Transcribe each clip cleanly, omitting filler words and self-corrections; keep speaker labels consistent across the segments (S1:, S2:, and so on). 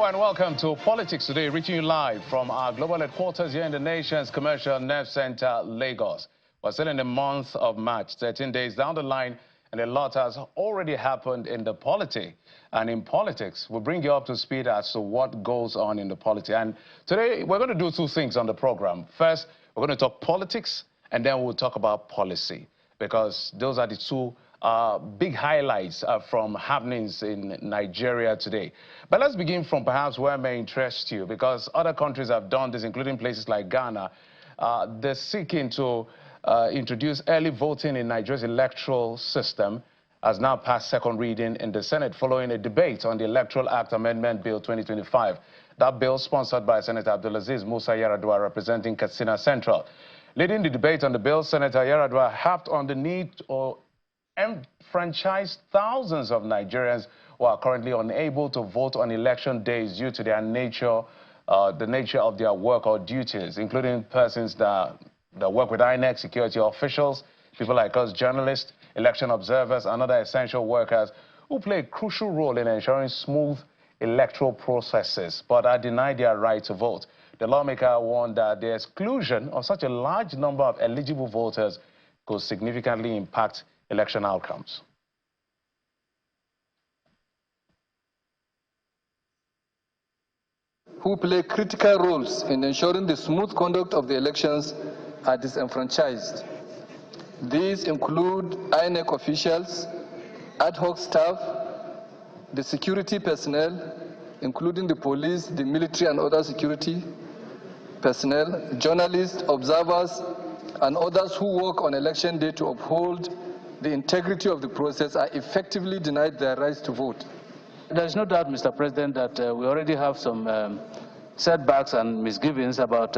S1: and welcome to Politics Today, reaching you live from our global headquarters here in the nation's commercial nerve center, Lagos. We're still in the month of March, 13 days down the line, and a lot has already happened in the polity. And in politics, we'll bring you up to speed as to what goes on in the polity. And today, we're going to do two things on the program. First, we're going to talk politics, and then we'll talk about policy, because those are the two big highlights from happenings in Nigeria today. But let's begin from perhaps where may interest you, because other countries have done this, including places like Ghana. They're seeking to introduce early voting in Nigeria's electoral system, has now passed second reading in the Senate following a debate on the Electoral Act Amendment Bill 2025. That bill, sponsored by Senator Abdulaziz Musa Yar'Adua, representing Katsina Central. Leading the debate on the bill, Senator Yar'Adua harped on the need to enfranchise thousands of Nigerians who are currently unable to vote on election days due to their nature, the nature of their work or duties, including persons that work with INEC, security officials, people like us, journalists, election observers, and other essential workers who play a crucial role in ensuring smooth electoral processes, but are denied their right to vote. The lawmaker warned that the exclusion of such a large number of eligible voters could significantly impact election outcomes.
S2: Who play critical roles in ensuring the smooth conduct of the elections are disenfranchised. These include INEC officials, ad hoc staff, the security personnel, including the police, the military and other security personnel, journalists, observers, and others who work on election day to uphold the integrity of the process are effectively denied their rights to vote.
S3: There's no doubt, Mr. President, that we already have some setbacks and misgivings about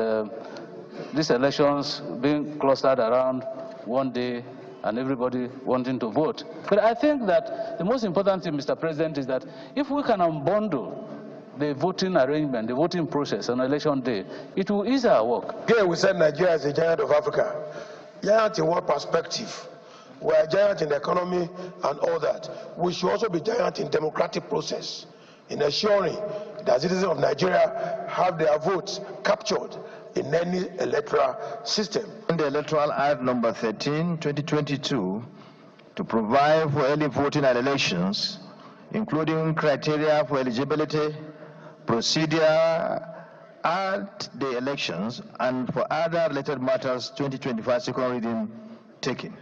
S3: these elections being clustered around one day and everybody wanting to vote. But I think that the most important thing, Mr. President, is that if we can unbundle the voting arrangement, the voting process on election day, it will ease our work.
S4: Here we said Nigeria is a giant of Africa. Giant in what perspective? We are giant in the economy and all that. We should also be giant in democratic process, in ensuring that citizens of Nigeria have their votes captured in any electoral system.
S5: The Electoral Act number 13, 2022, to provide for early voting at elections, including criteria for eligibility, procedure at the elections, and for other related matters, 2025 second reading taken.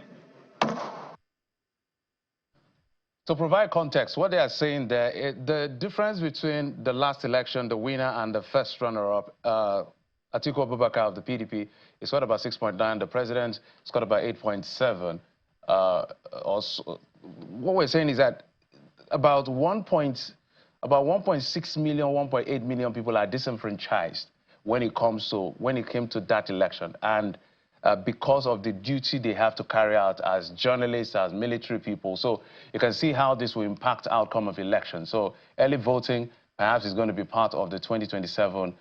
S1: To provide context, what they are saying there, the difference between the last election, the winner, and the first runner-up, Atiku Abubakar of the PDP, is got about 6.9. The president has got about 8.7. What we're saying is that about 1.6 million, 1.8 million people are disenfranchised when it came to that election, and because of the duty they have to carry out as journalists, as military people. So you can see how this will impact the outcome of elections. So early voting perhaps is going to be part of the 2027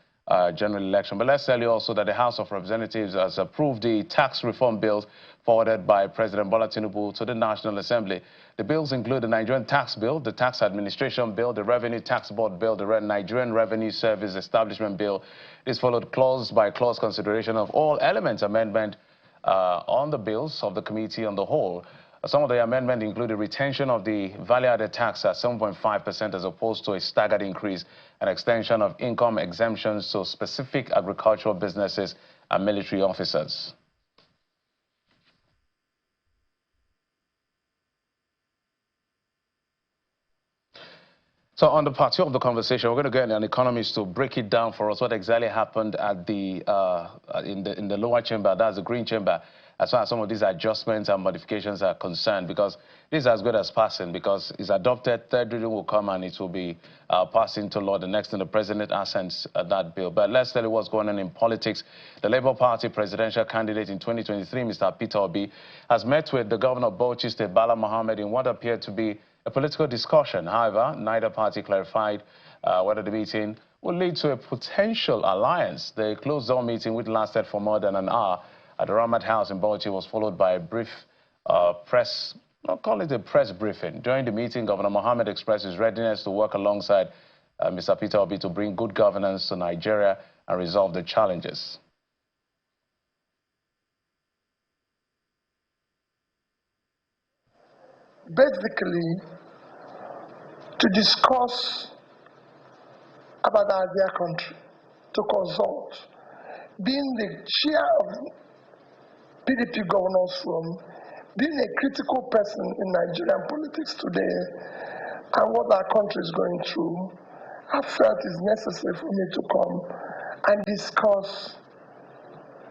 S1: general election. But let's tell you also that the House of Representatives has approved the tax reform bills forwarded by President Bola Tinubu to the National Assembly. The bills include the Nigerian Tax Bill, the Tax Administration Bill, the Revenue Tax Board Bill, the Nigerian Revenue Service Establishment Bill. This followed clause by clause consideration of all elements amendment on the bills of the committee on the whole. Some of the amendments include the retention of the value-added tax at 7.5% as opposed to a staggered increase, and extension of income exemptions to specific agricultural businesses and military officers. So on the part two of the conversation, we're going to get an economist to break it down for us, what exactly happened at the in the lower chamber, that's the green chamber, as far as some of these adjustments and modifications are concerned, because this is as good as passing, because it's adopted, third reading will come and it will be passed into law. The next thing, the president assents that bill. But let's tell you what's going on in politics. The Labour Party presidential candidate in 2023, Mr. Peter Obi, has met with the governor of Bauchi State, Bala Mohammed, in what appeared to be a political discussion. However, neither party clarified whether the meeting would lead to a potential alliance. The closed-door meeting, which lasted for more than an hour at the Ramat House in Bauchi, was followed by a brief press, I'll call it a press briefing. During the meeting, Governor Mohammed expressed his readiness to work alongside Mr. Peter Obi, to bring good governance to Nigeria and resolve the challenges?
S6: Basically, to discuss about our dear country, to consult. Being the chair of PDP Governors Forum, being a critical person in Nigerian politics today, and what our country is going through, I felt it's necessary for me to come and discuss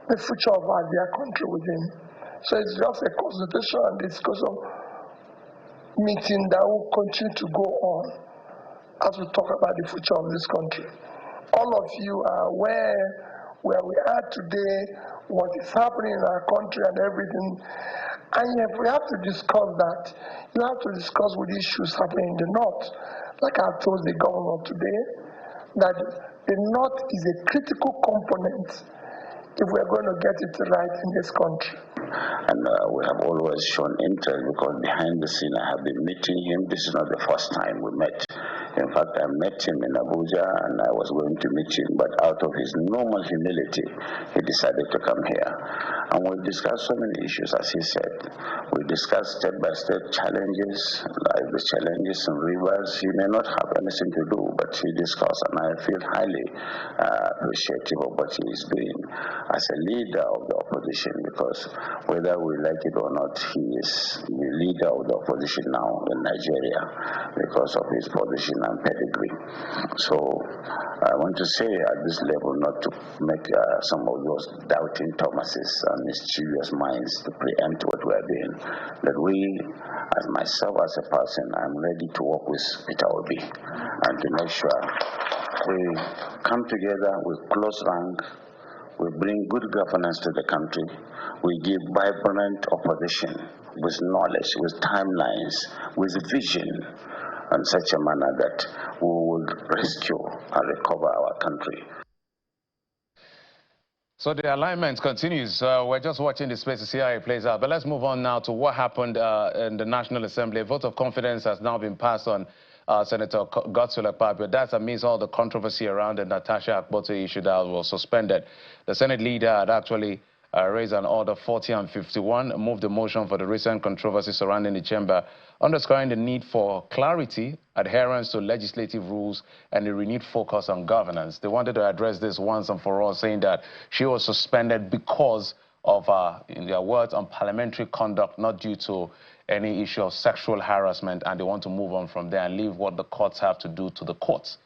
S6: the future of our dear country with him. So it's just a consultation and discussion meeting that will continue to go on as we talk about the future of this country. All of you are aware where we are today, what is happening in our country and everything. And if we have to discuss that, you have to discuss with issues happening in the North. Like I told the governor today, that the North is a critical component if we're going to get it right in this country.
S7: And we have always shown interest because behind the scene I have been meeting him. This is not the first time we met. In fact, I met him in Abuja and I was going to meet him, but out of his normal humility, he decided to come here. And we discussed so many issues, as he said. We discussed step-by-step challenges, like the challenges in rivers. He may not have anything to do, but he discussed, and I feel highly appreciative of what he is doing as a leader of the opposition, because whether we like it or not, he is the leader of the opposition now in Nigeria because of his position and pedigree. So I want to say at this level not to make some of those doubting Thomases and mischievous minds to preempt what we are doing. That we, as myself as a person, I'm ready to work with Peter Obi and to make sure we come together with close rank. We bring good governance to the country. We give vibrant opposition with knowledge, with timelines, with vision, in such a manner that we will rescue and recover our country.
S1: So the alignment continues. We're just watching the space to see how it plays out. But let's move on now to what happened in the National Assembly. A vote of confidence has now been passed on Senator Tussle. That's amidst all the controversy around the Natasha Akpotso issue that was suspended. The Senate leader had actually raised an order 40 and 51, moved the motion for the recent controversy surrounding the chamber, underscoring the need for clarity, adherence to legislative rules, and a renewed focus on governance. They wanted to address this once and for all, saying that she was suspended because of, in their words, unparliamentary conduct, not due to any issue of sexual harassment, and they want to move on from there and leave what the courts have to do to the courts.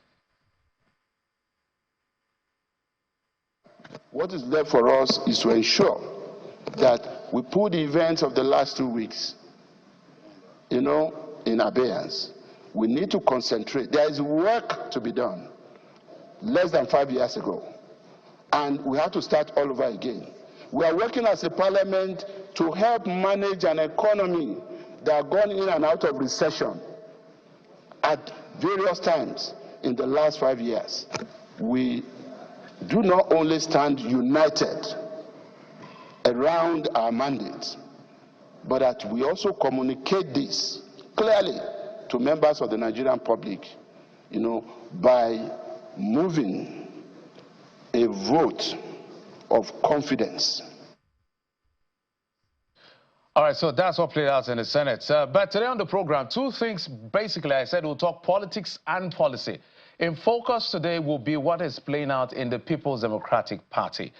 S8: What is left for us is to ensure that we put the events of the last 2 weeks, in abeyance. We need to concentrate. There is work to be done less than 5 years ago, and we have to start all over again. We are working as a parliament to help manage an economy that has gone in and out of recession at various times in the last 5 years. We do not only stand united around our mandate, but that we also communicate this clearly to members of the Nigerian public, by moving a vote of confidence.
S1: All right, so that's what played out in the Senate. But today on the program, two things, basically, I said we'll talk politics and policy. In focus today will be what is playing out in the People's Democratic Party.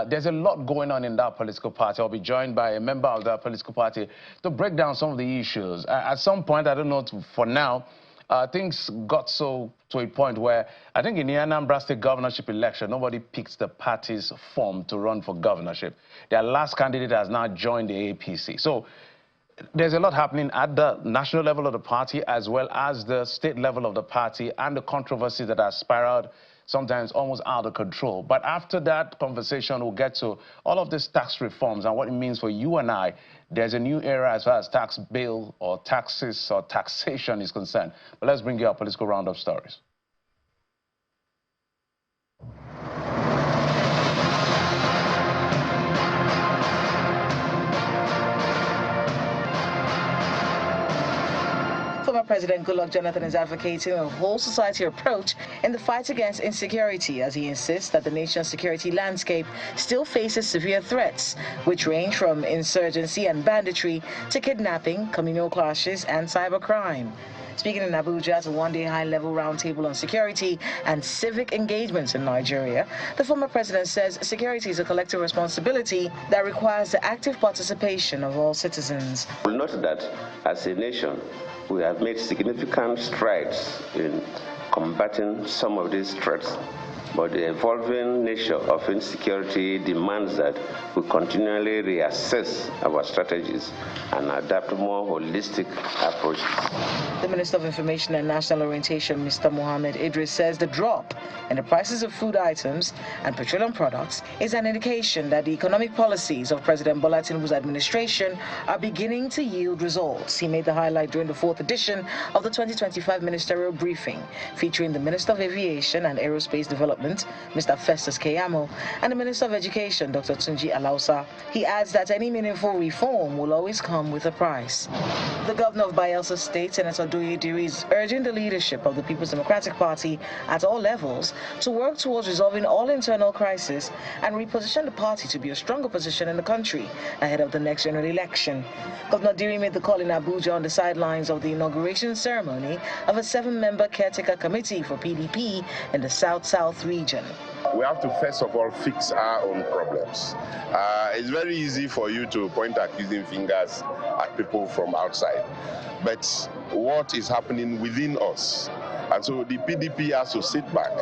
S1: There's a lot going on in that political party. I'll be joined by a member of that political party to break down some of the issues. At some point, I don't know, for now, things got to a point where I think in the Anambra State governorship election, nobody picked the party's form to run for governorship. Their last candidate has now joined the APC. So there's a lot happening at the national level of the party as well as the state level of the party, and the controversy that has spiraled sometimes almost out of control. But after that conversation, we'll get to all of these tax reforms and what it means for you and I. There's a new era as far as tax bill or taxes or taxation is concerned. But let's bring you our political roundup stories.
S9: Former President Goodluck Jonathan is advocating a whole-society approach in the fight against insecurity, as he insists that the nation's security landscape still faces severe threats, which range from insurgency and banditry to kidnapping, communal clashes, and cybercrime. Speaking in Abuja at a one-day high-level roundtable on security and civic engagements in Nigeria, the former president says security is a collective responsibility that requires the active participation of all citizens.
S10: We'll note that as a nation, we have made significant strides in combating some of these threats, but the evolving nature of insecurity demands that we continually reassess our strategies and adapt more holistic approaches.
S9: The Minister of Information and National Orientation, Mr. Mohammed Idris, says the drop in the prices of food items and petroleum products is an indication that the economic policies of President Bola Tinubu's administration are beginning to yield results. He made the highlight during the 4th edition of the 2025 ministerial briefing, featuring the Minister of Aviation and Aerospace Development, Mr. Festus Keyamo, and the Minister of Education, Dr. Tunji Alausa. He adds that any meaningful reform will always come with a price. The governor of Bayelsa State, Senator Doye Diri, is urging the leadership of the People's Democratic Party at all levels to work towards resolving all internal crises and reposition the party to be a stronger position in the country ahead of the next general election. Governor Diri made the call in Abuja on the sidelines of the inauguration ceremony of a 7-member caretaker committee for PDP in the South-South region.
S11: We have to first of all fix our own problems. It's very easy for you to point accusing fingers at people from outside, but what is happening within us? And so the PDP has to sit back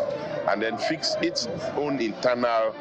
S11: and then fix its own internal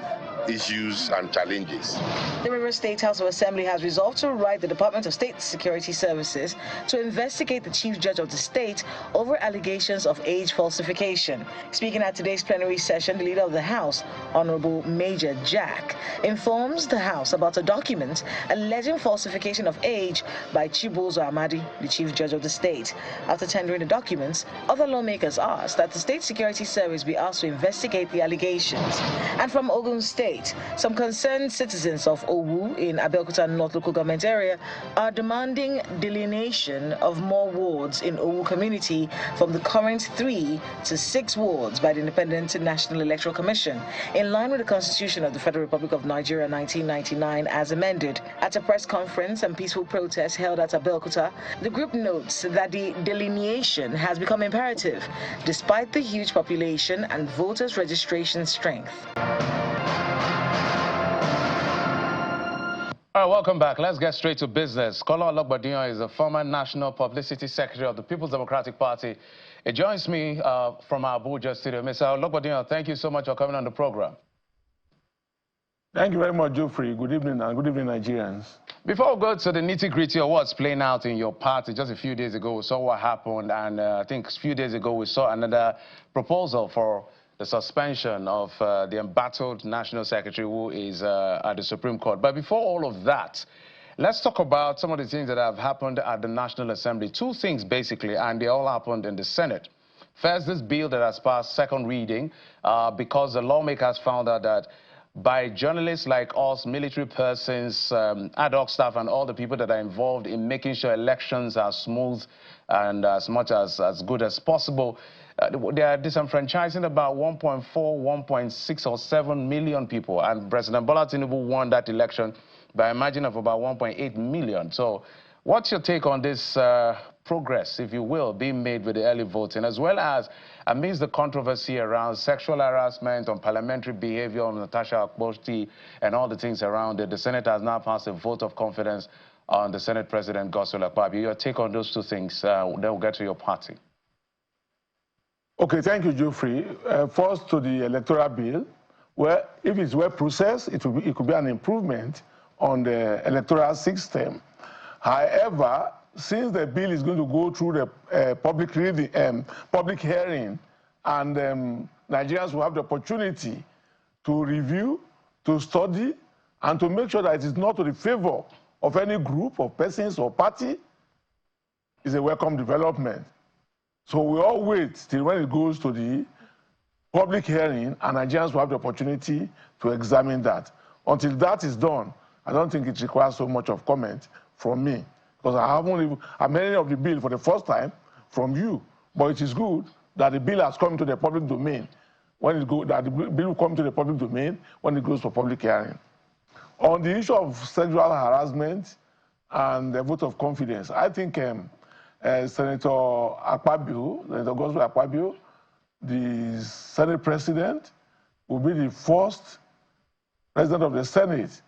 S11: issues and challenges.
S9: The Rivers State House of Assembly has resolved to write the Department of State Security Services to investigate the Chief Judge of the state over allegations of age falsification. Speaking at today's plenary session, the Leader of the House, Honorable Major Jack, informs the House about a document alleging falsification of age by Chibuzo Amadi, the Chief Judge of the state. After tendering the documents, other lawmakers asked that the State Security Service be asked to investigate the allegations. And from Ogun State, some concerned citizens of Owu in Abeokuta North Local Government Area are demanding delineation of more wards in Owu community from the current 3 to 6 wards by the Independent National Electoral Commission, in line with the Constitution of the Federal Republic of Nigeria 1999 as amended. At a press conference and peaceful protest held at Abeokuta, the group notes that the delineation has become imperative despite the huge population and voters' registration strength.
S1: All right, welcome back. Let's get straight to business. Kola Ologbadiyan is the former National Publicity Secretary of the People's Democratic Party. It joins me from our Abuja studio. Mr. Ologbadiyan, thank you so much for coming on the program.
S4: Thank you very much, Geoffrey. Good evening, and good evening, Nigerians. Before we go to the nitty-gritty of what's playing out in your party, just a few days ago we saw what happened, and I think a few days ago we saw another proposal for the suspension of the embattled National Secretary who is at the Supreme Court. But before all of that, let's talk about some of the things that have happened at the National Assembly. 2 things, basically, and they all happened in the Senate. First, this bill that has passed second reading because the lawmakers found out that by journalists like us, military persons, ad hoc staff, and all the people that are involved in making sure elections are smooth and as much as good as possible, they are disenfranchising about 1.4, 1.6 or 7 million people. And President Bola Tinubu won that election by a margin of about 1.8 million. So what's your take on this progress, if you will, being made with the early voting, as well as amidst the controversy around sexual harassment, on parliamentary behavior, on Natasha Akpoti, and all the things around it? The Senate has now passed a vote of confidence on the Senate President, Godswill Akpabio. Your take on those 2 things, then we'll get to your party.
S12: Okay, thank you, Geoffrey. First, to the electoral bill, well, if it's well processed, it could be an improvement on the electoral system. However, since the bill is going to go through the public hearing, and Nigerians will have the opportunity to review, to study, and to make sure that it is not to the favor of any group of persons or party, is a welcome development. So we all wait till when it goes to the public hearing, and Nigerians will have the opportunity to examine that. Until that is done, I don't think it requires so much of comment from me, because I'm hearing of the bill for the first time, from you. But it is good that the bill has come to the public domain. That the bill will come to the public domain when it goes for public hearing. On the issue of sexual harassment and the vote of confidence, I think Senator Akpabio, Senator Godswill Akpabio, the Senate President, will be the first President of the Senate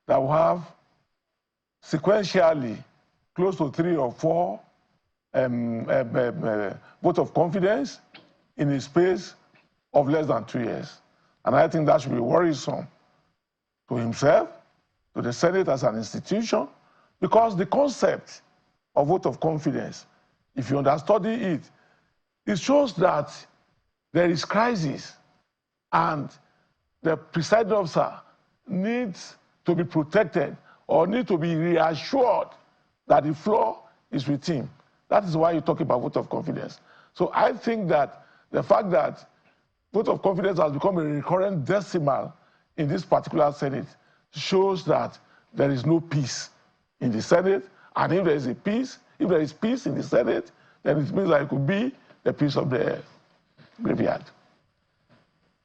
S12: that will have sequentially close to 3 or 4 vote of confidence in a space of less than 2 years. And I think that should be worrisome to himself, to the Senate as an institution, because the concept of vote of confidence, if you understudy it, it shows that there is crisis and the presiding officer needs to be protected or need to be reassured that the floor is with him. That is why you talk about vote of confidence. So I think that the fact that vote of confidence has become a recurrent decimal in this particular Senate shows that there is no peace in the Senate. And if there is peace in the Senate, then it means that it could be the peace of the graveyard.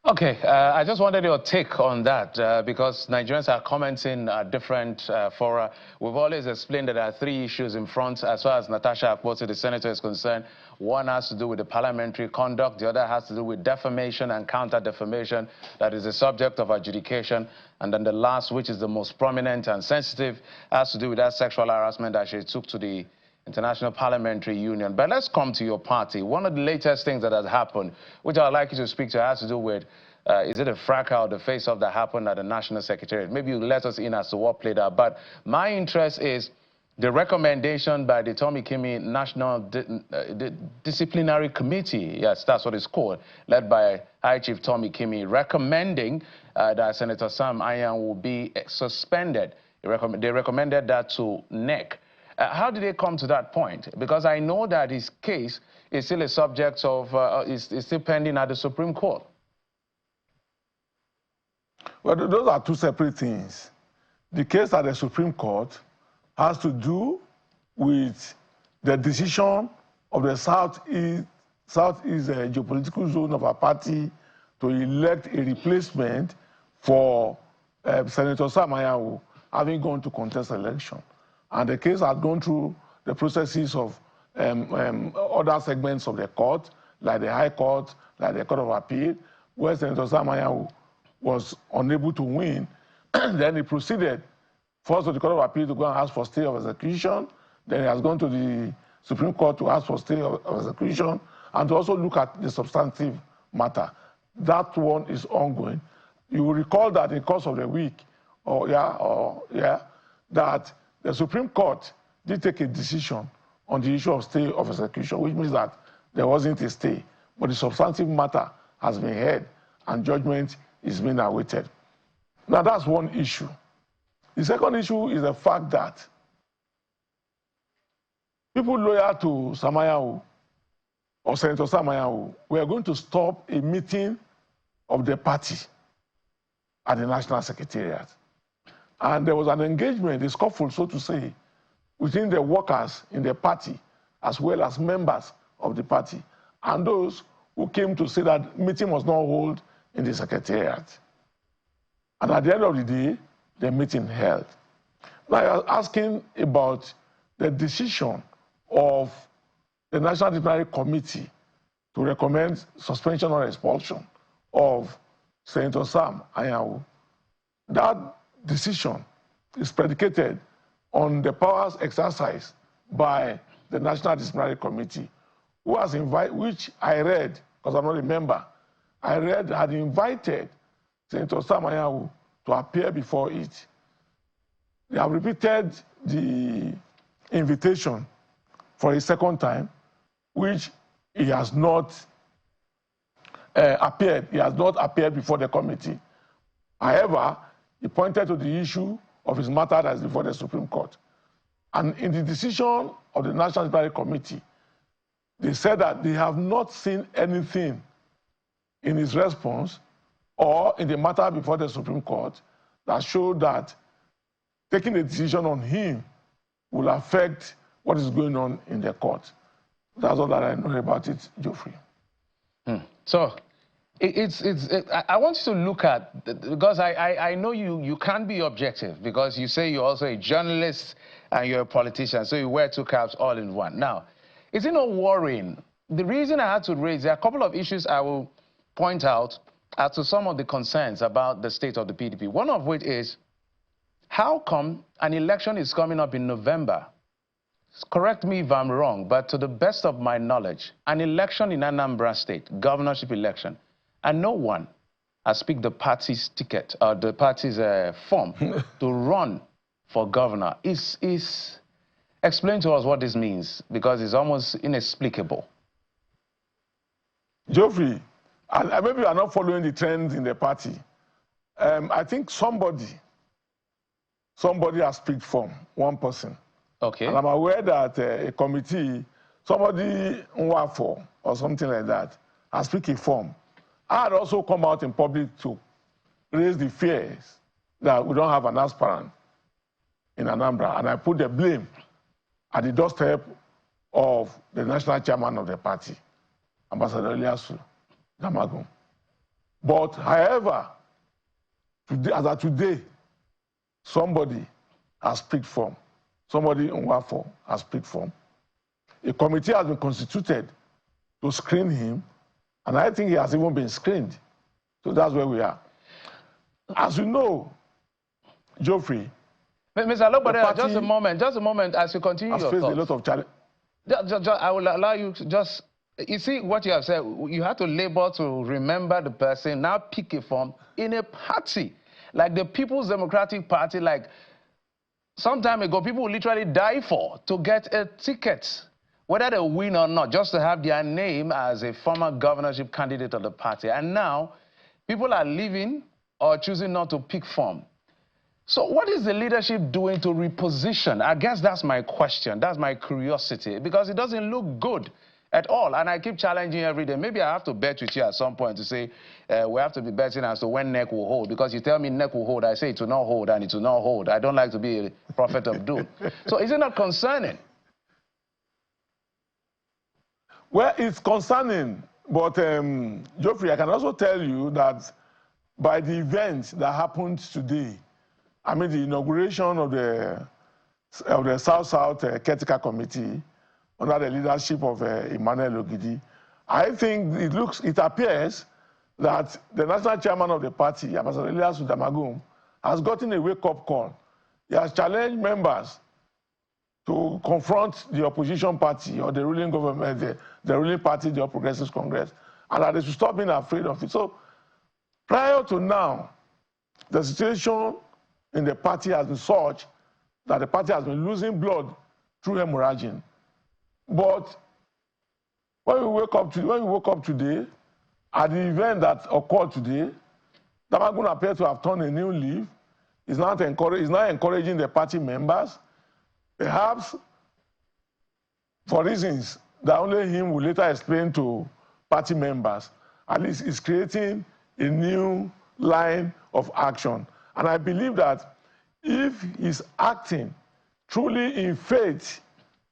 S1: Okay, I just wanted your take on that because Nigerians are commenting at different fora. We've always explained that there are 3 issues in front as far as Natasha Akpoti, the senator, is concerned. One has to do with the parliamentary conduct. The other has to do with defamation and counter-defamation. That is the subject of adjudication. And then the last, which is the most prominent and sensitive, has to do with that sexual harassment that she took to the International Parliamentary Union. But let's come to your party. One of the latest things that has happened, which I'd like you to speak to, has to do with, is it a fracas or the face-off that happened at the National Secretariat? Maybe you let us in as to what played out. But my interest is the recommendation by the Tommy Kimmy National Disciplinary Committee, yes, that's what it's called, led by High Chief Tommy Kimmy, recommending that Senator Sam Anyan will be suspended. They recommended that to NEC. How did they come to that point? Because I know that his case is still a subject of, is still pending at the Supreme Court.
S12: Well, those are 2 separate things. The case at the Supreme Court has to do with the decision of the Southeast geopolitical zone of our party to elect a replacement for Senator Sam Anyan having gone to contest election. And the case had gone through the processes of other segments of the court, like the High Court, like the Court of Appeal, where Senator Sam Anyan was unable to win. Then he proceeded first to the Court of Appeal to go and ask for stay of execution. Then he has gone to the Supreme Court to ask for stay of execution and to also look at the substantive matter. That one is ongoing. You will recall that in the course of the week, that the Supreme Court did take a decision on the issue of stay of execution, which means that there wasn't a stay, but the substantive matter has been heard and judgment is being awaited. Now, that's one issue. The second issue is the fact that people loyal to Sam Anyan or Senator Sam Anyan were going to stop a meeting of the party at the National Secretariat. And there was an engagement, a scuffle, so to say, within the workers in the party, as well as members of the party, and those who came to say that meeting was not held in the Secretariat. And at the end of the day, the meeting held. Now, I was asking about the decision of the National Disciplinary Committee to recommend suspension or expulsion of Senator Sam Anyan. That decision is predicated on the powers exercised by the National Disciplinary Committee, who has invited, which I read, because I'm not a member, I read had invited Senator Sam Anyan to appear before it. They have repeated the invitation for a second time, which he has not appeared. He has not appeared before the committee. However, he pointed to the issue of his matter that is before the Supreme Court. And in the decision of the National Disciplinary Committee, they said that they have not seen anything in his response or in the matter before the Supreme Court that showed that taking a decision on him will affect what is going on in the court. That's all that I know about it, Geoffrey.
S1: So I want you to look at, because I know you can't be objective, because you say you're also a journalist and you're a politician, so you wear two caps all in one. Now, is it not worrying? The reason I had to raise, there are a couple of issues I will point out as to some of the concerns about the state of the PDP. One of which is, how come an election is coming up in November? Correct me if I'm wrong, but to the best of my knowledge, an election in Anambra State, governorship election, and no one has picked the party's ticket or the party's form to run for governor. Explain to us what this means, because it's almost inexplicable.
S12: Geoffrey, maybe you are not following the trends in the party. I think somebody has picked form, one person.
S1: Okay.
S12: And I'm aware that a committee, somebody Nwafo or something like that, has picked a form. I had also come out in public to raise the fears that we don't have an aspirant in Anambra, and I put the blame at the doorstep of the national chairman of the party, Ambassador Eliasu Damagum. But however, as of today, somebody has picked form. Somebody in Nwafo has picked form. A committee has been constituted to screen him, and I think he has even been screened. So that's where we are. As you know, Geoffrey,
S1: Mr. Alobade, just a moment, as you continue your thoughts.
S12: A lot of challenge.
S1: I will allow you to just, you see what you have said, you have to labor to remember the person, now pick a form in a party, like the People's Democratic Party, like some time ago, people would literally die to get a ticket, whether they win or not, just to have their name as a former governorship candidate of the party. And now, people are leaving or choosing not to pick form. So what is the leadership doing to reposition? I guess that's my question. That's my curiosity, because it doesn't look good at all. And I keep challenging every day. Maybe I have to bet with you at some point to say we have to be betting as to when neck will hold. Because you tell me neck will hold, I say it will not hold, and it will not hold. I don't like to be a prophet of doom. So is it not concerning?
S12: Well, it's concerning. But, Geoffrey, I can also tell you that by the event that happened today, I mean, the inauguration of the South-South Caretaker Committee under the leadership of Emmanuel Ogidi, I think it appears that the national chairman of the party, Ambassador Eliasu Damagum, has gotten a wake-up call. He has challenged members to confront the opposition party or the ruling government, the ruling party, the All Progressives Congress, and that they should stop being afraid of it. So, prior to now, the situation in the party has been such that the party has been losing blood through hemorrhaging. But when we woke up today, at the event that occurred today, Damagum appears to have turned a new leaf. He's now encouraging the party members, perhaps for reasons that only him will later explain to party members. At least he's creating a new line of action. And I believe that if he's acting truly in faith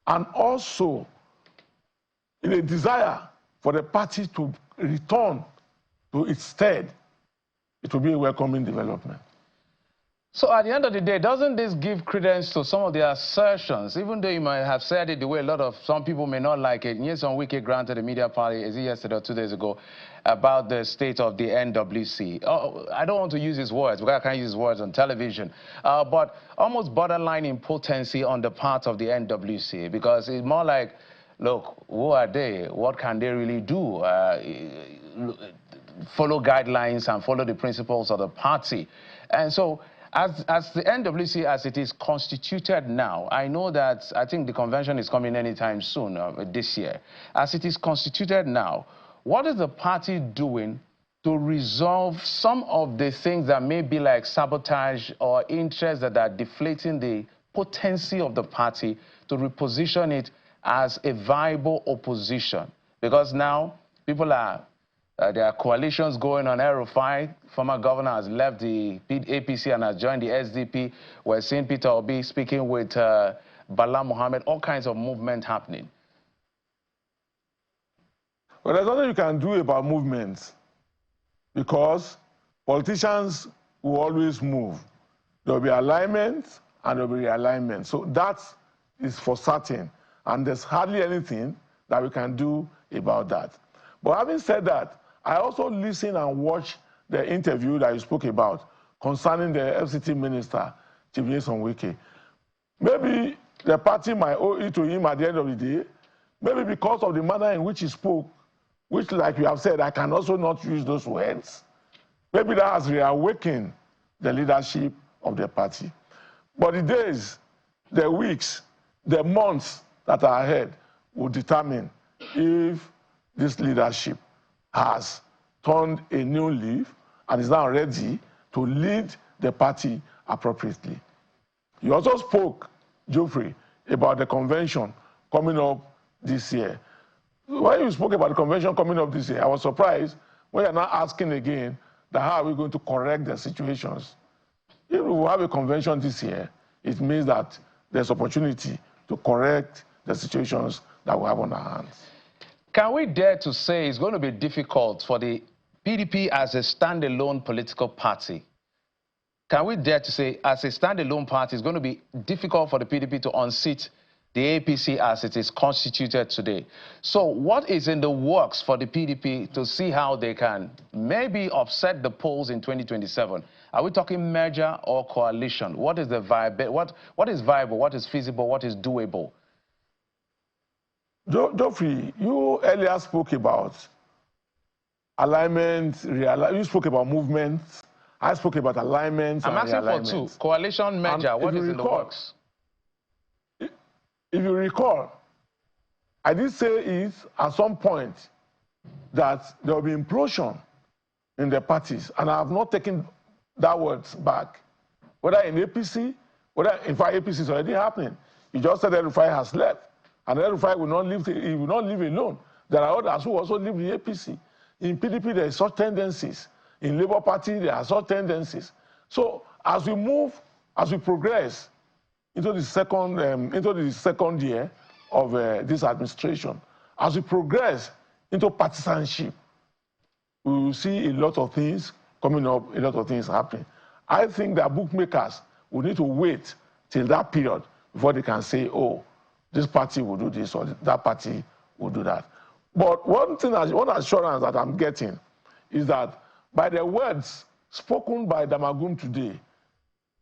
S12: and also in a desire for the party to return to its stead, it will be a welcoming development.
S1: So at the end of the day, doesn't this give credence to some of the assertions, even though you might have said it the way some people may not like it? Nyesom Wike granted the media party, is it yesterday or 2 days ago, about the state of the NWC. Oh, I don't want to use his words, because I can't use his words on television, but almost borderline impotency on the part of the NWC, because it's more like, look, who are they? What can they really do? Follow guidelines and follow the principles of the party. And so, as the NWC, as it is constituted now, I know that I think the convention is coming anytime soon this year. As it is constituted now, what is the party doing to resolve some of the things that may be like sabotage or interests that are deflating the potency of the party to reposition it as a viable opposition? Because now people are there are coalitions going on. El-Rufai, former governor, has left the APC and has joined the SDP. We're seeing Peter Obi speaking with Bala Mohammed, all kinds of movement happening.
S12: Well, there's nothing you can do about movements because politicians will always move. There will be alignment and there will be realignment. So that is for certain. And there's hardly anything that we can do about that. But having said that, I also listen and watch the interview that you spoke about concerning the FCT minister, Chief Nyesom Wike. Maybe the party might owe it to him at the end of the day, maybe because of the manner in which he spoke, which, like you have said, I can also not use those words. Maybe that has reawakened the leadership of the party. But the days, the weeks, the months that are ahead will determine if this leadership has turned a new leaf and is now ready to lead the party appropriately. You also spoke, Geoffrey, about the convention coming up this year. When you spoke about the convention coming up this year, I was surprised when you're not asking again that how are we going to correct the situations. If we have a convention this year, it means that there's opportunity to correct the situations that we have on our hands.
S1: Can we dare to say it's going to be difficult for the PDP as a standalone political party? Can we dare to say, as a standalone party, it's going to be difficult for the PDP to unseat the APC as it is constituted today? So what is in the works for the PDP to see how they can maybe upset the polls in 2027? Are we talking merger or coalition? What is the what is viable, what is feasible, what is doable?
S12: Geoffrey, you earlier spoke about alignment, you spoke about movements. I spoke about alignments and realignments.
S1: I'm asking for two. Coalition, merger, what is in the works?
S12: If you recall, I did say it at some point that there will be implosion in the parties, and I have not taken that words back. Whether in APC, whether in fact APC is already happening. You just said El-Rufai has left, and El-Rufai will not live. He will not live alone. There are others who also live in APC. In PDP, there are such tendencies. In Labour Party, there are such tendencies. So as we move, as we progress into the second year of this administration, as we progress into partisanship, we will see a lot of things coming up, a lot of things happening. I think that bookmakers will need to wait till that period before they can say, oh, this party will do this or that party will do that. But one assurance that I'm getting is that by the words spoken by Damagum today,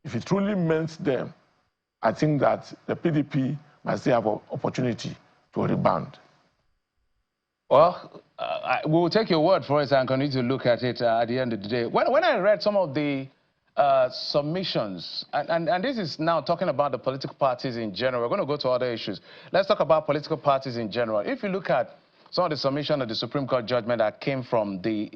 S12: if he truly meant them, I think that the PDP might still have an opportunity to rebound.
S1: Well, we will take your word for it and continue to look at it at the end of the day. When I read some of the submissions, and this is now talking about the political parties in general, we're going to go to other issues. Let's talk about political parties in general. If you look at some of the submission of the Supreme Court judgment that came from the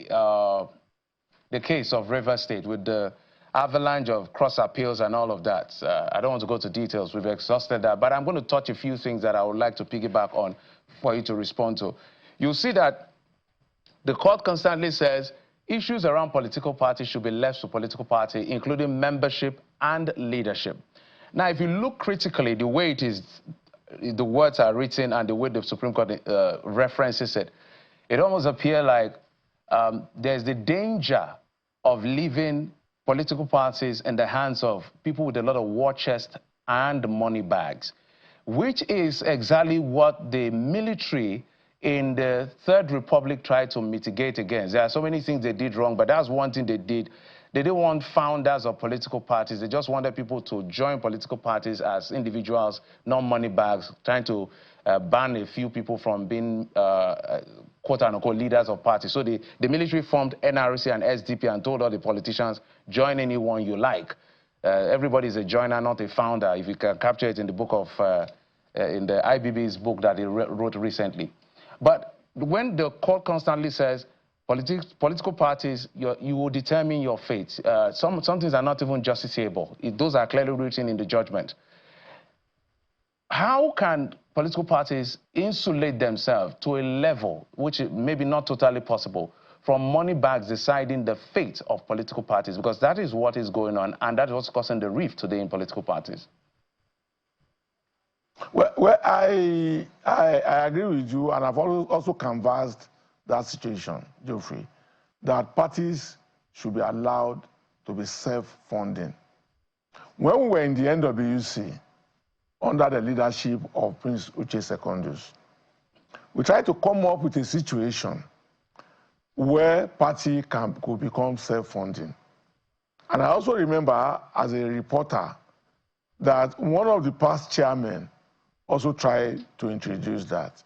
S1: case of Rivers State with the avalanche of cross appeals and all of that. I don't want to go to details. We've exhausted that. But I'm going to touch a few things that I would like to piggyback on for you to respond to. You'll see that the court constantly says issues around political parties should be left to political party, including membership and leadership. Now, if you look critically, the way it is, the words are written and the way the Supreme Court references it, it almost appears like there's the danger of leaving political parties in the hands of people with a lot of war chest and money bags, which is exactly what the military in the Third Republic tried to mitigate against. There are so many things they did wrong, but that's one thing they did. They didn't want founders of political parties. They just wanted people to join political parties as individuals, not money bags, trying to ban a few people from being quote-unquote leaders of parties. So the military formed NRC and SDP and told all the politicians, join anyone you like. Everybody's a joiner, not a founder, if you can capture it in the book of, in the IBB's book that he wrote recently. But when the court constantly says, political parties, you will determine your fate. Some things are not even justiciable. Those are clearly written in the judgment. How can political parties insulate themselves to a level which is maybe not totally possible from money bags deciding the fate of political parties? Because that is what is going on, and that is what's causing the rift today in political parties.
S12: Well, I agree with you, and I've also canvassed that situation, Geoffrey, that parties should be allowed to be self-funding. When we were in the NWC, under the leadership of Prince Uche Secondus, we tried to come up with a situation where party could become self-funding. And I also remember, as a reporter, that one of the past chairmen also tried to introduce that.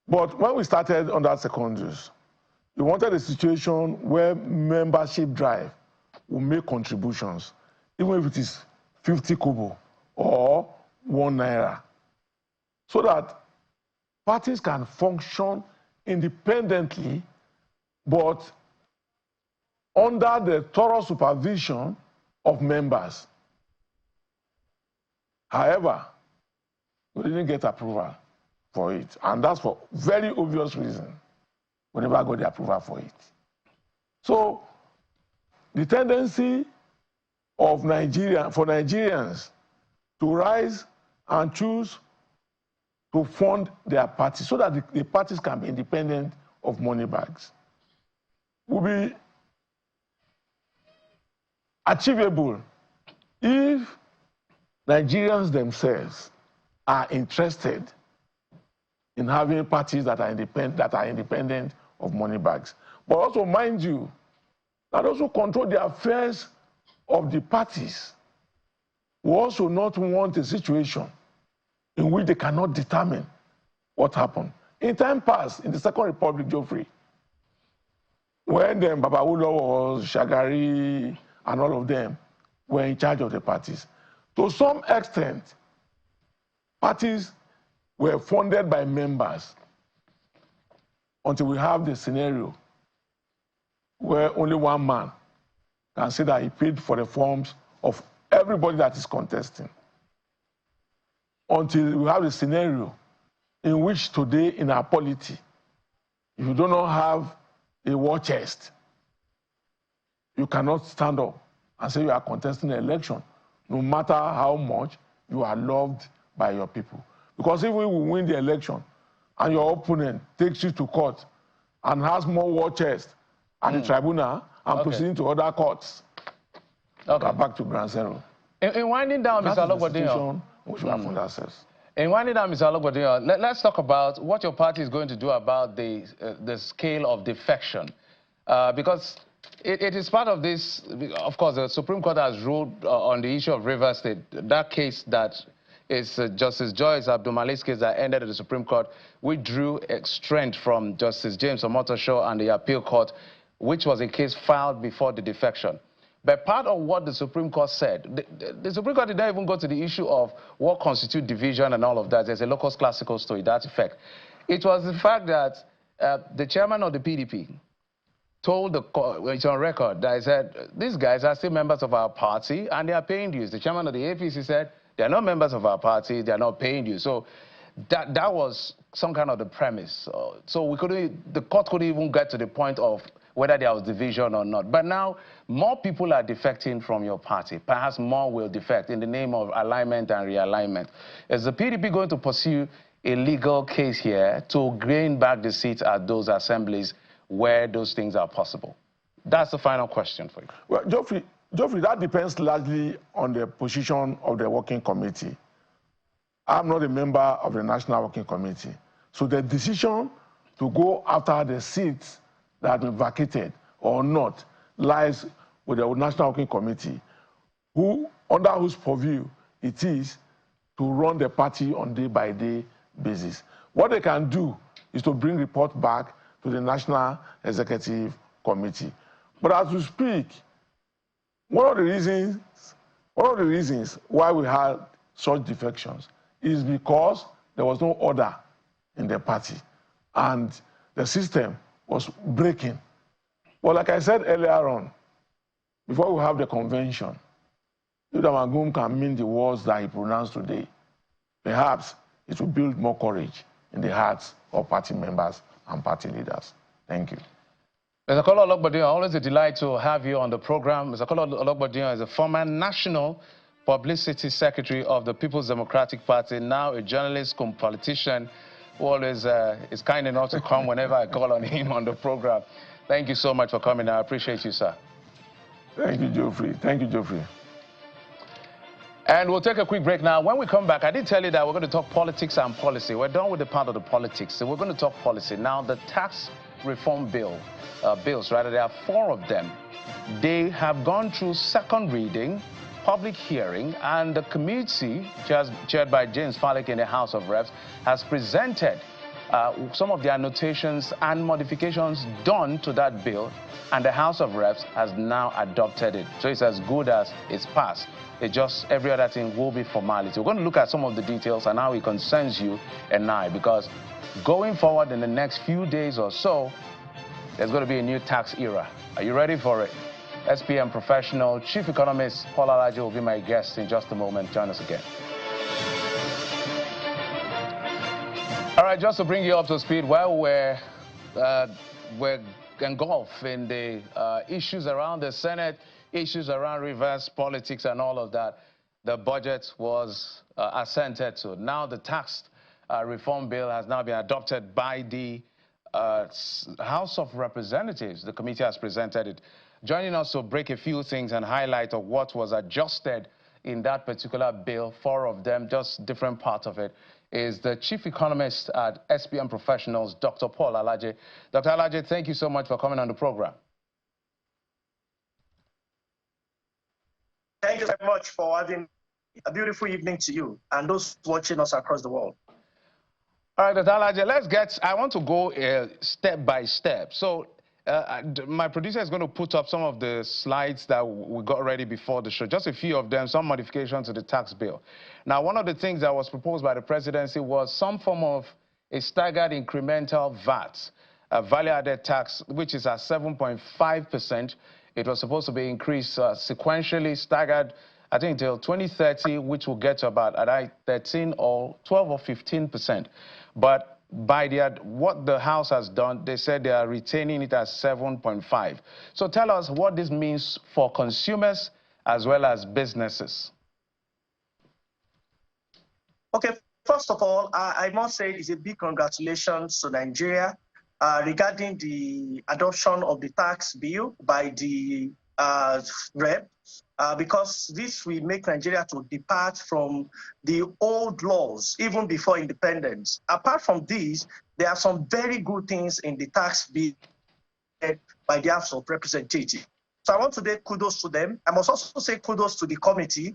S12: But when we started under Secondus, we wanted a situation where membership drive will make contributions, even if it is 50 kobo or 1 naira, so that parties can function independently, but under the thorough supervision of members. However, we didn't get approval for it, and that's for very obvious reason. We never got the approval for it. So the tendency of Nigerians to rise and choose to fund their parties so that the parties can be independent of money bags will be achievable if Nigerians themselves are interested in having parties that are independent of money bags. But also, mind you, that those who control the affairs of the parties will also not want a situation in which they cannot determine what happened. In time past, in the Second Republic, Geoffrey, when Babawulo was Shagari and all of them were in charge of the parties, to some extent, parties were funded by members until we have the scenario where only one man can say that he paid for the forms of everybody that is contesting. Until we have a scenario in which today in our polity, if you do not have a war chest, you cannot stand up and say you are contesting an election, no matter how much you are loved by your people. Because if we will win the election and your opponent takes you to court and has more war chest at the tribunal and proceeding to other courts, back to ground zero.
S1: In winding down, Mr. Ologbondiyan,
S12: which we have found ourselves.
S1: In winding down, Mr. Ologbondiyan, let's talk about what your party is going to do about the scale of defection. Because it is part of this, of course, the Supreme Court has ruled on the issue of Rivers State. That case that is Justice Joyce Abdulmalik's case that ended at the Supreme Court, which drew strength from Justice James Omotosho and the appeal court, which was a case filed before the defection. But part of what the Supreme Court said, the Supreme Court did not even go to the issue of what constitutes division and all of that. There's a locus classicus to that effect. It was the fact that the chairman of the PDP told the court, it's on record, that he said, these guys are still members of our party and they are paying dues. The chairman of the APC said, they are not members of our party, they are not paying dues. So that was some kind of the premise. So the court couldn't even get to the point of whether there was division or not. But now, more people are defecting from your party. Perhaps more will defect in the name of alignment and realignment. Is the PDP going to pursue a legal case here to gain back the seats at those assemblies where those things are possible? That's the final question for you.
S12: Well, Geoffrey, that depends largely on the position of the working committee. I'm not a member of the National Working Committee. So the decision to go after the seats that have been vacated or not lies with the National Working Committee, under whose purview it is to run the party on day-by-day basis. What they can do is to bring report back to the National Executive Committee. But as we speak, one of the reasons why we had such defections is because there was no order in the party and the system was breaking. Well, like I said earlier on, before we have the convention, if Damagum can mean the words that he pronounced today, perhaps it will build more courage in the hearts of party members and party leaders. Thank you.
S1: Mr. Kolo Ologbondiyan, always a delight to have you on the program. Mr. Kolo Ologbondiyan is a former National Publicity Secretary of the People's Democratic Party, now a journalist cum politician who always is kind enough to come whenever I call on him on the program. Thank you so much for coming. I appreciate you, sir.
S12: Thank you, Geoffrey. Thank you, Geoffrey.
S1: And we'll take a quick break now. When we come back, I did tell you that we're going to talk politics and policy. We're done with the part of the politics, so we're going to talk policy. Now, the tax reform bills, there are 4 of them. They have gone through second reading, public hearing, and the committee, chaired by James Falek in the House of Reps, has presented some of the annotations and modifications done to that bill, and the House of Reps has now adopted it. So it's as good as it's passed. It just, every other thing will be formality. We're going to look at some of the details and how it concerns you and I, because going forward in the next few days or so, there's going to be a new tax era. Are you ready for it? SPM professional, chief economist Paul Alaje will be my guest in just a moment. Join us again. All right, just to bring you up to speed, while we're engulfed in the issues around the Senate, issues around reverse politics and all of that, the budget was assented to. Now the tax reform bill has now been adopted by the House of Representatives. The committee has presented it. Joining us to break a few things and highlight of what was adjusted in that particular bill, 4 of them, just different parts of it, is the chief economist at SPM Professionals, Dr. Paul Alaje. Dr. Alaje, thank you so much for coming on the program.
S13: Thank you very much for having a beautiful evening to you and those watching us across the world.
S1: All right, Dr. Alaje, I want to go step by step. So my producer is going to put up some of the slides that we got ready before the show, just a few of them, some modifications to the tax bill. Now, one of the things that was proposed by the presidency was some form of a staggered incremental VAT, a value-added tax, which is at 7.5%. It was supposed to be increased sequentially, staggered, I think, until 2030, which will get to about 13 or 12 or 15%. But by what the House has done, they said they are retaining it as 7.5. So tell us what this means for consumers as well as businesses.
S13: Okay, first of all, I must say it's a big congratulations to Nigeria regarding the adoption of the tax bill by the rep, because this will make Nigeria to depart from the old laws, even before independence. Apart from these, there are some very good things in the tax bill by the House of Representatives. So I want to say kudos to them. I must also say kudos to the committee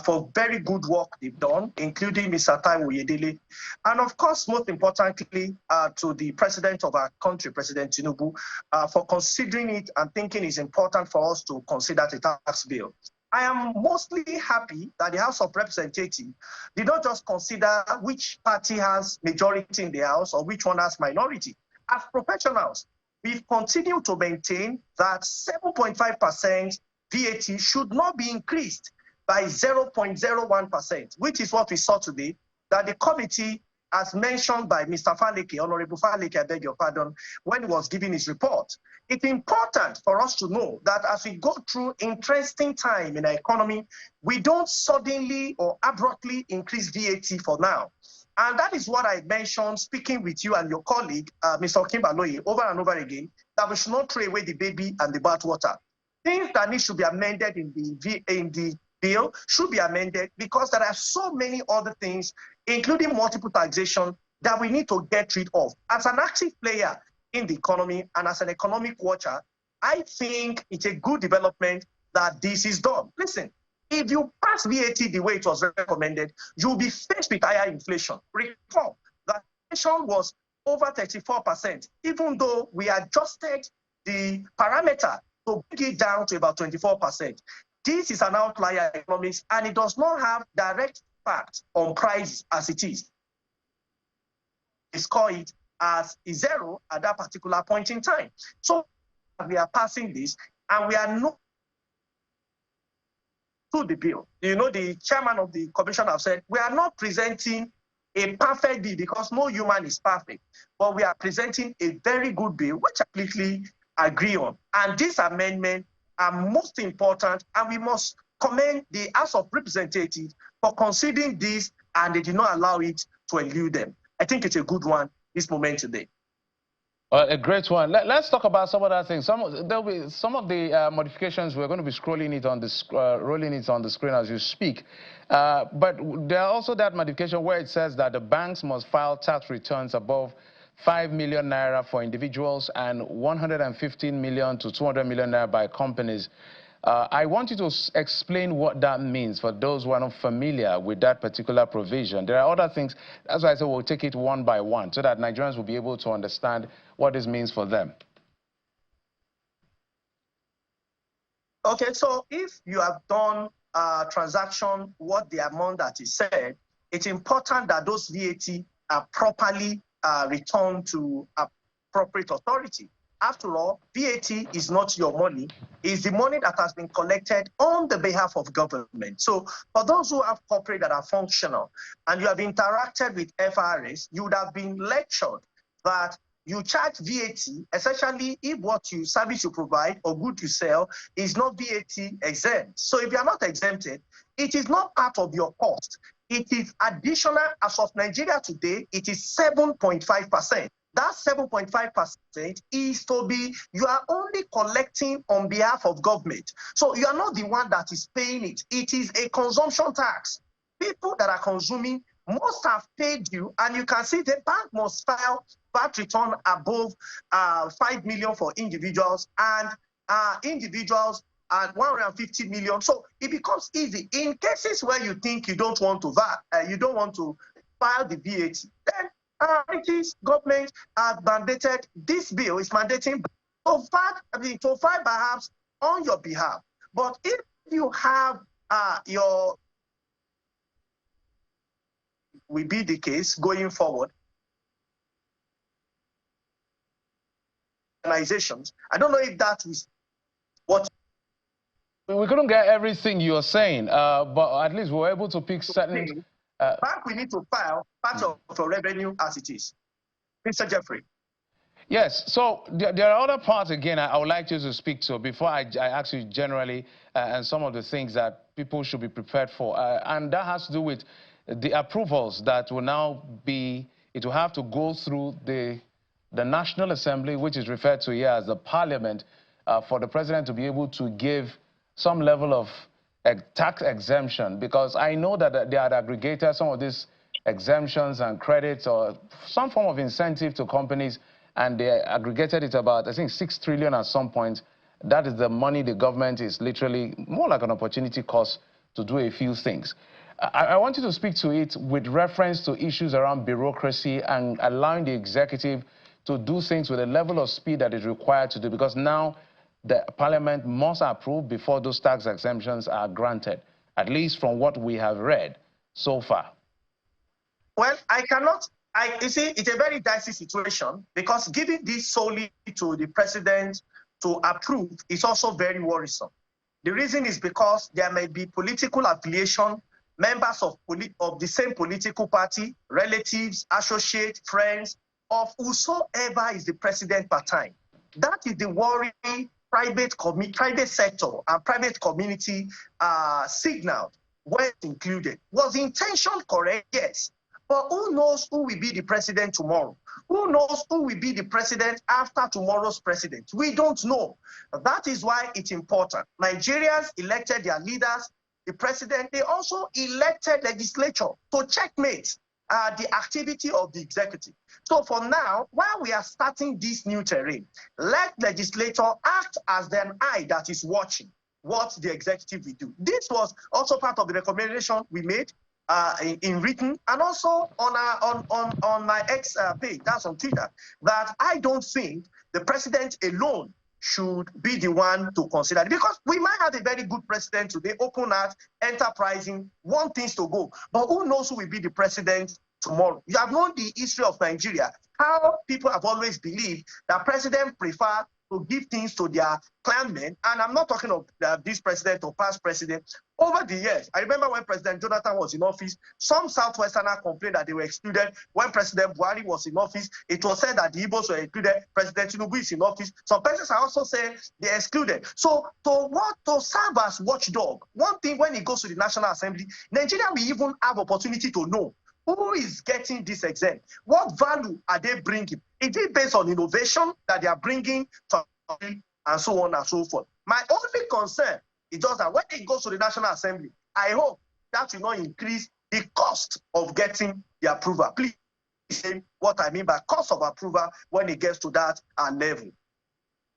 S13: for very good work they've done, including Mr. Taiwo Oyedele. And of course, most importantly, to the president of our country, President Tinubu, for considering it and thinking it's important for us to consider the tax bill. I am mostly happy that the House of Representatives did not just consider which party has majority in the House or which one has minority. As professionals, we've continued to maintain that 7.5% VAT should not be increased by 0.01%, which is what we saw today, that the committee, as mentioned by Mr. Faleke, Honorable Faleke, I beg your pardon, when he was giving his report. It's important for us to know that as we go through interesting time in our economy, we don't suddenly or abruptly increase VAT for now. And that is what I mentioned speaking with you and your colleague, Mr. Kimbaloye, over and over again, that we should not throw away the baby and the bathwater. Things that need to be amended in the bill should be amended because there are so many other things, including multiple taxation, that we need to get rid of. As an active player in the economy and as an economic watcher, I think it's a good development that this is done. Listen, if you pass VAT the way it was recommended, you'll be faced with higher inflation. Recall that inflation was over 34%, even though we adjusted the parameter to bring it down to about 24%. This is an outlier in economics, and it does not have direct impact on price as it is. We score it as a 0 at that particular point in time. So we are passing this, and we are not to the bill. You know, the chairman of the commission have said, we are not presenting a perfect bill because no human is perfect, but we are presenting a very good bill, which I completely agree on. And these amendments are most important, and we must commend the House of Representatives for considering this, and they did not allow it to elude them. I think it's a good one this moment today.
S1: A great one. Let's talk about some other things. There'll be some of the modifications. We're going to be scrolling it on the rolling it on the screen as you speak. But there are also that modification where it says that the banks must file tax returns above 5 million naira for individuals and 115 million to 200 million naira by companies. I want you to explain what that means for those who are not familiar with that particular provision. There are other things. That's why I said we'll take it one by one so that Nigerians will be able to understand what this means for them.
S13: Okay, so if you have done a transaction, what the amount that is said, it's important that those VAT are properly returned to appropriate authority. After all, VAT is not your money. It's the money that has been collected on the behalf of government. So for those who have corporate that are functional and you have interacted with FRS, you would have been lectured that you charge VAT, essentially if what you service you provide or good you sell is not VAT exempt. So if you are not exempted, it is not part of your cost. It is additional. As of Nigeria today, it is 7.5%. That 7.5% is to be, you are only collecting on behalf of government. So you are not the one that is paying it. It is a consumption tax. People that are consuming must have paid you, and you can see the bank must file VAT return above 5 million for individuals and individuals at 150 million. So it becomes easy. In cases where you think you don't want to you don't want to file the VAT, then British government has mandated, this bill is mandating to file perhaps on your behalf. But if you have will be the case going forward, organizations, I don't know if that is what.
S1: We couldn't get everything you're saying, but at least we were able to pick certain.
S13: Bank, we need to file part of your revenue as it is. Mr. Jeffrey.
S1: Yes, so there are other parts, again, I would like you to speak to before I ask you generally and some of the things that people should be prepared for. And that has to do with the approvals that will now be, it will have to go through the National Assembly, which is referred to here as the Parliament, for the President to be able to give some level of tax exemption, because I know that they had aggregated some of these exemptions and credits or some form of incentive to companies, and they aggregated it about, I think, 6 trillion at some point. That is the money the government is literally more like an opportunity cost to do a few things. I want you to speak to it with reference to issues around bureaucracy and allowing the executive to do things with a level of speed that is required to do, because now the Parliament must approve before those tax exemptions are granted, at least from what we have read so far.
S13: Well, you see, it's a very dicey situation, because giving this solely to the President to approve is also very worrisome. The reason is because there may be political affiliation, members of the same political party, relatives, associates, friends, of whosoever is the President per time. That is the worry private sector and private community signaled when included. Was the intention correct? Yes. But who knows who will be the president tomorrow? Who knows who will be the president after tomorrow's president? We don't know. That is why it's important. Nigerians elected their leaders, the president. They also elected legislature to checkmate the activity of the executive. So for now, while we are starting this new terrain, let legislature act as an eye that is watching what the executive will do. This was also part of the recommendation we made in written, and also on my X page, that's on Twitter, that I don't think the president alone should be the one to consider it, because we might have a very good president today, open heart, enterprising, want things to go, but who knows who will be the president tomorrow? You have known the history of Nigeria, how people have always believed that presidents prefer to give things to their clanmen, and I'm not talking of this president or past president. Over the years, I remember when President Jonathan was in office, some Southwesterners complained that they were excluded. When President Buhari was in office, it was said that the Igbos were included. President Tinubu is in office. Some persons are also saying they're excluded. So to serve as watchdog, one thing when it goes to the National Assembly, Nigeria will even have opportunity to know who is getting this exempt? What value are they bringing? Is it based on innovation that they are bringing to and so on and so forth? My only concern is just that when it goes to the National Assembly, I hope that will not increase the cost of getting the approval. Please say what I mean by cost of approval when it gets to that level.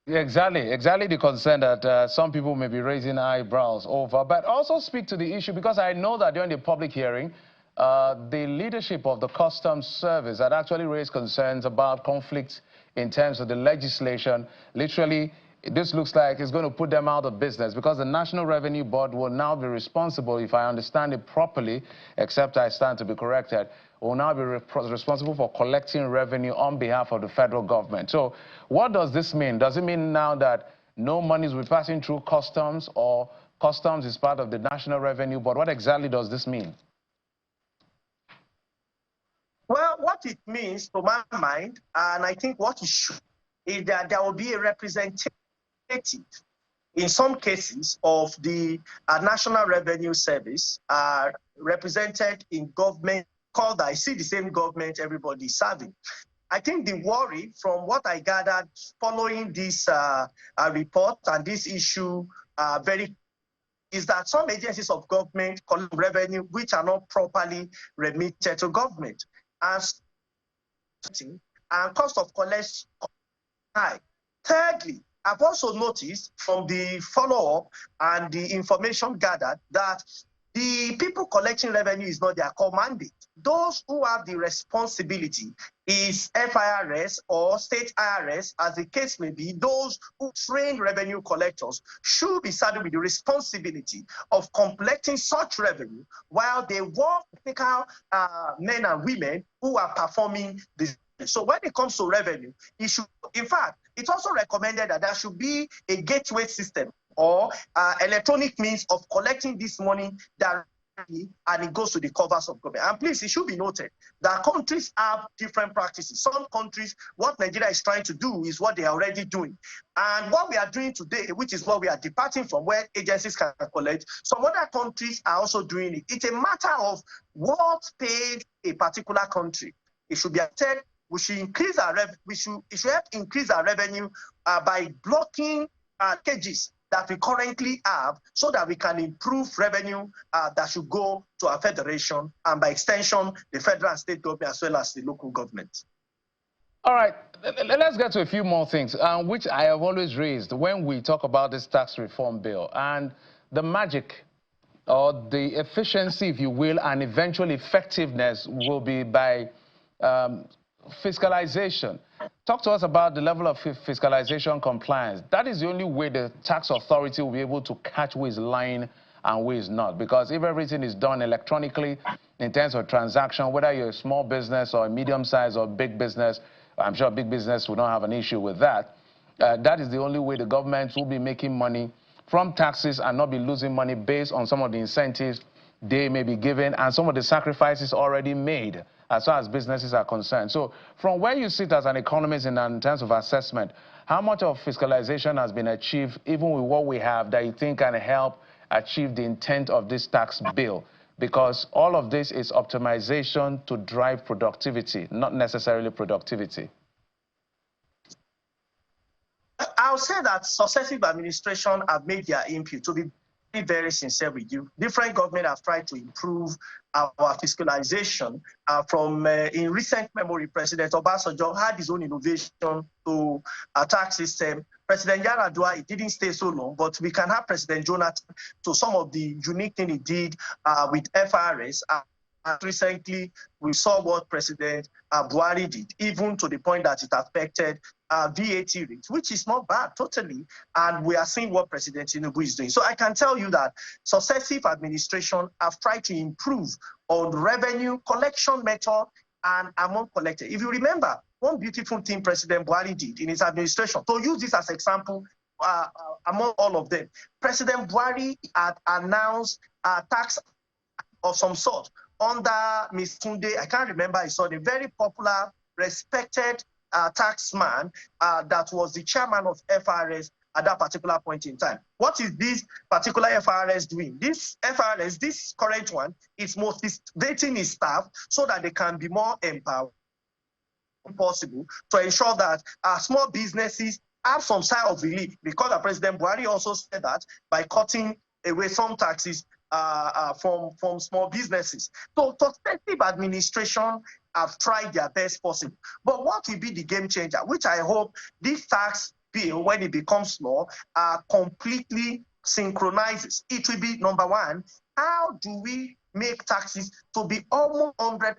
S1: Yeah, exactly the concern that some people may be raising eyebrows over. But also speak to the issue, because I know that during the public hearing, the leadership of the Customs Service had actually raised concerns about conflicts in terms of the legislation. Literally, this looks like it's going to put them out of business, because the National Revenue Board will now be responsible, if I understand it properly, except I stand to be corrected, will now be responsible for collecting revenue on behalf of the federal government. So what does this mean? Does it mean now that no money will be passing through customs, or customs is part of the National Revenue Board? What exactly does this mean?
S13: Well, what it means, to my mind, and I think what it should, is that there will be a representative in some cases of the National Revenue Service represented in government, called, I see the same government everybody is serving. I think the worry, from what I gathered following this report and this issue is that some agencies of government collect revenue which are not properly remitted to government. And cost of collection high. Thirdly, I've also noticed from the follow-up and the information gathered that the people collecting revenue is not their core mandate. Those who have the responsibility is FIRS or state IRS, as the case may be. Those who train revenue collectors should be saddled with the responsibility of collecting such revenue while they work technical men and women who are performing this. So when it comes to revenue, it should, in fact, it's also recommended that there should be a gateway system or electronic means of collecting this money directly, and it goes to the covers of government. And please, it should be noted that countries have different practices. Some countries, what Nigeria is trying to do is what they are already doing. And what we are doing today, which is what we are departing from, where agencies can collect, some other countries are also doing it. It's a matter of what paid a particular country. It should be said, we should increase our it should help increase our revenue by blocking cages that we currently have, so that we can improve revenue that should go to our federation, and by extension, the federal and state government as well as the local government. All
S1: right, let's get to a few more things, which I have always raised when we talk about this tax reform bill. And the magic, or the efficiency, if you will, and eventual effectiveness will be by fiscalization. Talk to us about the level of fiscalization compliance. That is the only way the tax authority will be able to catch who is lying and who is not. Because if everything is done electronically in terms of transaction, whether you're a small business or a medium-sized or big business, I'm sure big business will not have an issue with that. That is the only way the government will be making money from taxes and not be losing money based on some of the incentives they may be given and some of the sacrifices already made as far as businesses are concerned. So from where you sit as an economist in terms of assessment, how much of fiscalization has been achieved, even with what we have, that you think can help achieve the intent of this tax bill? Because all of this is optimization to drive productivity, not necessarily productivity.
S13: I'll say that successive administration have made their input. To be very sincere with you, different governments have tried to improve our fiscalization. In recent memory, President Obasanjo had his own innovation to a tax system. President Yar'Adua, it didn't stay so long, but we can have President Jonathan to some of the unique thing he did with FRS. Recently, we saw what President Buhari did, even to the point that it affected VAT rates, which is not bad, totally. And we are seeing what President Tinubu is doing. So I can tell you that successive administration have tried to improve on revenue collection method and amount collected. If you remember, one beautiful thing President Buhari did in his administration, to use this as an example, among all of them, President Buhari had announced a tax of some sort under Ms. Tunde. I can't remember, I saw the very popular, respected taxman that was the chairman of FRS, at that particular point in time. What is this particular FRS doing? This FRS, this current one, is motivating its staff so that they can be more empowered possible to ensure that small businesses have some side of relief, because the President Buhari also said that by cutting away some taxes from small businesses. So successive administration have tried their best possible. But what will be the game changer, which I hope this tax bill, when it becomes law, completely synchronizes? It will be, number one, how do we make taxes to be almost 100%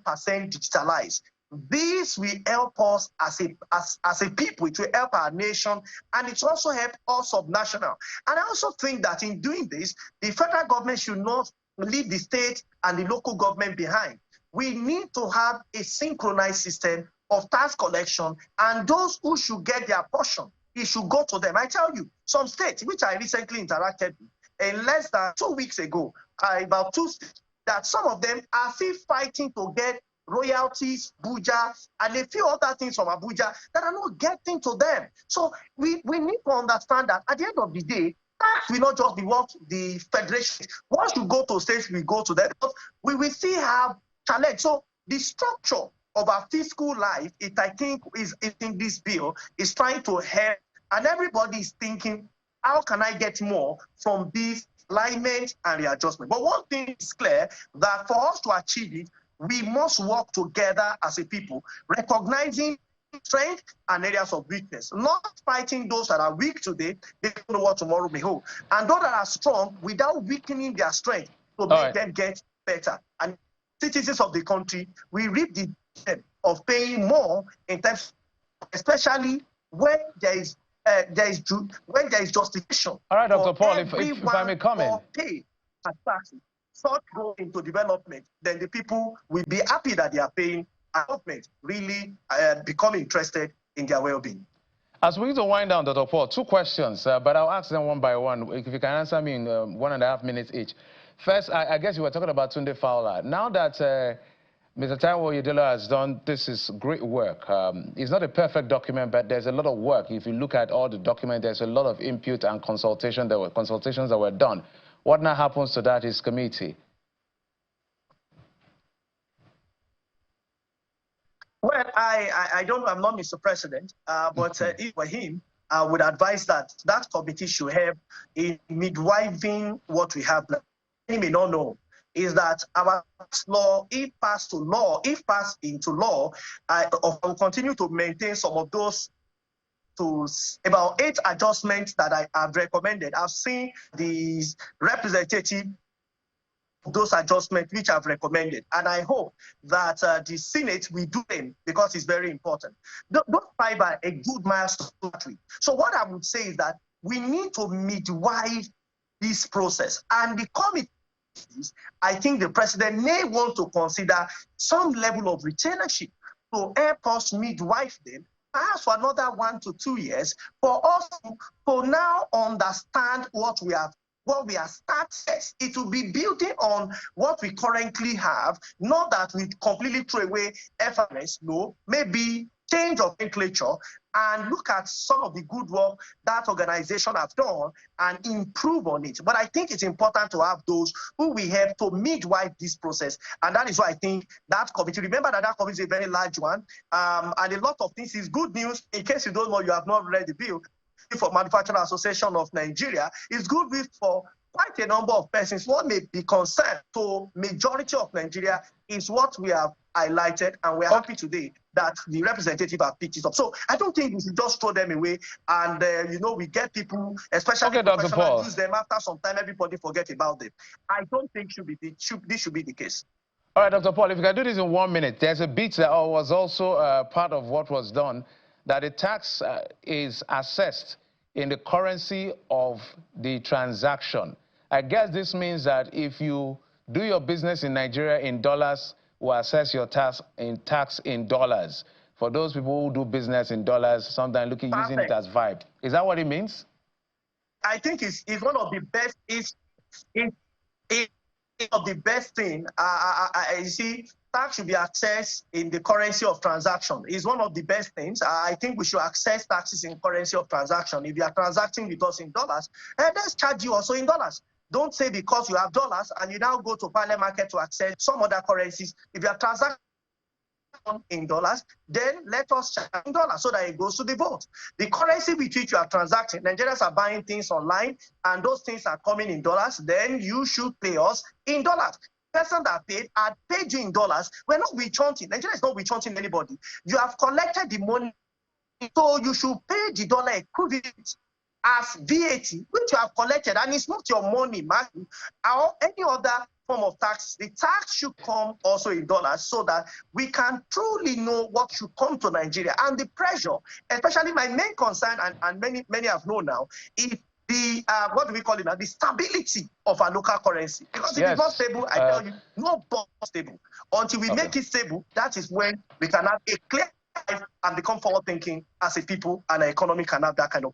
S13: digitalized? This will help us as a people. It will help our nation, and it will also help us subnational. And I also think that in doing this, the federal government should not leave the state and the local government behind. We need to have a synchronized system of tax collection, and those who should get their portion, it should go to them. I tell you, some states, which I recently interacted with, in less than 2 weeks ago, about 2 states, that some of them are still fighting to get royalties, Abuja, and a few other things from Abuja that are not getting to them. So we need to understand that at the end of the day, tax will not just be what the federation. Once you go to states, we go to them. But we will still have challenge. So the structure of our fiscal life, I think this bill is trying to help, and everybody is thinking, how can I get more from this alignment and readjustment? But one thing is clear, that for us to achieve it, we must work together as a people, recognizing strength and areas of weakness, not fighting those that are weak today. They don't know what tomorrow may hold. And those that are strong, without weakening their strength, to make them get better. And citizens of the country, we reap the benefit of paying more in terms, especially when there is justification.
S1: All right, Dr. Paul, if I may come in.
S13: Pay taxes. Such go into development, then the people will be happy that they are paying, and government really become interested in their well-being.
S1: As we need to wind down, Dr. Paul, 2 questions, but I'll ask them one by one. If you can answer me in 1.5 minutes each. First, I guess you were talking about Tunde Fowler. Now that Mr. Taiwo Oyedele has done this is great work. It's not a perfect document, but there's a lot of work. If you look at all the documents, there's a lot of input and consultations that were done. What now happens to that is committee?
S13: Well, I don't know, I'm not Mr. President, but if for him, I would advise that that committee should have in midwifing what we have now. He may not know is that our law, if passed into law, I will continue to maintain some of those to about 8 adjustments that I have recommended. I've seen these representative those adjustments which I've recommended, and I hope that the Senate will do them because it's very important. Those 5 are a good milestone. So what I would say is that we need to midwife this process, and the committees, I think the president may want to consider some level of retainership to help us midwife them, perhaps for another 1 to 2 years, for us to now understand what we are started. It will be building on what we currently have, not that we completely throw away FRS, no, maybe change of nomenclature and look at some of the good work that organization have done and improve on it. But I think it's important to have those who we have to midwife this process. And that is why I think that committee, remember that committee is a very large one, and a lot of things is good news. In case you don't know, you have not read the bill, for Manufacturing Association of Nigeria, is good news for quite a number of persons. What may be concerned to majority of Nigeria is what we have highlighted, and we're happy today that the representative have picked it up. So I don't think we should just throw them away and, we get people, especially professionals, use them. After some time, everybody forget about them. I don't think this should be the case.
S1: All right, Dr. Paul, if you can do this in 1 minute, there's a bit that was also part of what was done, that the tax is assessed in the currency of the transaction. I guess this means that if you do your business in Nigeria in dollars, we'll assess your tax in dollars. For those people who do business in dollars, sometimes using it as vibe. Is that what it means?
S13: I think it's one of the best. It's of the best thing. You see, tax should be accessed in the currency of transaction. It's one of the best things. I think we should access taxes in currency of transaction. If you are transacting with us in dollars, let's charge you also in dollars. Don't say because you have dollars and you now go to parallel market to access some other currencies. If you are transacting in dollars, then let us charge in dollars so that it goes to the vote. The currency with which you are transacting, Nigerians are buying things online and those things are coming in dollars, then you should pay us in dollars. The person that paid you in dollars, we're not witch-hunting. Nigeria is not witch-hunting anybody. You have collected the money, so you should pay the dollar equivalent as VAT, which you have collected, and it's not your money, Matthew, or any other form of tax. The tax should come also in dollars so that we can truly know what should come to Nigeria. And the pressure, especially my main concern, and many have known now, is the, what do we call it now, the stability of our local currency. Because if it's not stable, I tell you, no bond stable. Until we make it stable, that is when we can have a clear life and become forward-thinking as a people, and our economy can have that kind of.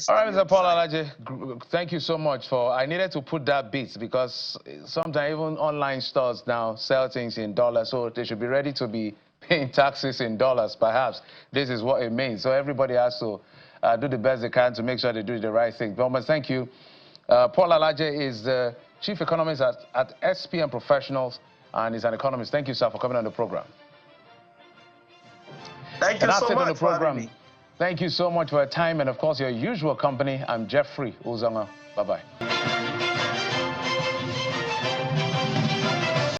S1: All right, Mr. Paul Alaje, thank you so much for, I needed to put that bit because sometimes even online stores now sell things in dollars, so they should be ready to be paying taxes in dollars, perhaps. This is what it means. So everybody has to do the best they can to make sure they do the right thing. But thank you. Paul Alaje is the Chief Economist at SPM Professionals, and he's an economist. Thank you, sir, for coming on the program.
S13: Thank you so much for having me.
S1: Thank you so much for your time and, of course, your usual company. I'm Jeffrey Uzanga. Bye-bye.